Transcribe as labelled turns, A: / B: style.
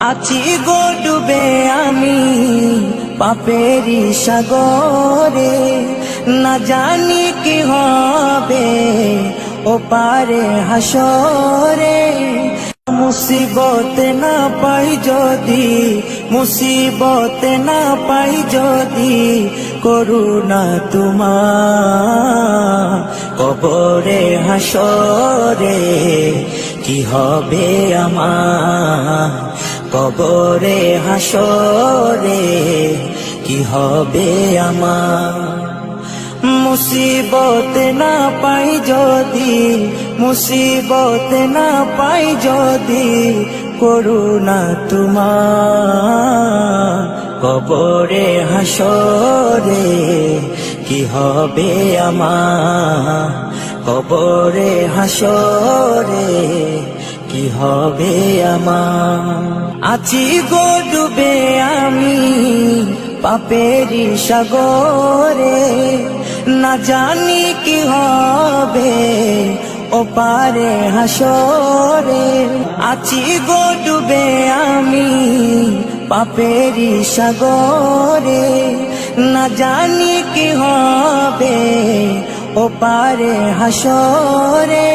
A: আছি গো ডুবে আমি পাপেরি সাগরে, না জানি কি হবে ও পারে হাসরে। মুসিবতে না পাই যদি, মুসিবতে না পাই যদি, করুণা তোমার কবরে হাসরে কি হবে আমার, কবরে হাসরে কি হবে আমার। মুসিবতে না পাই যদি, মুসিবতে না পাই যদি, করুণা তোমার কবরে হাসরে কি হবে আমার, কবরে হাসরে কি হবে আমার। আছি গো ডুবে আমি পাপেরি সাগরে, না জানি কি হবে ও পারে হাসরে। আছি গো ডুবে আমি পাপেরি সাগরে, না জানি কি হবে ও পারে হাসরে।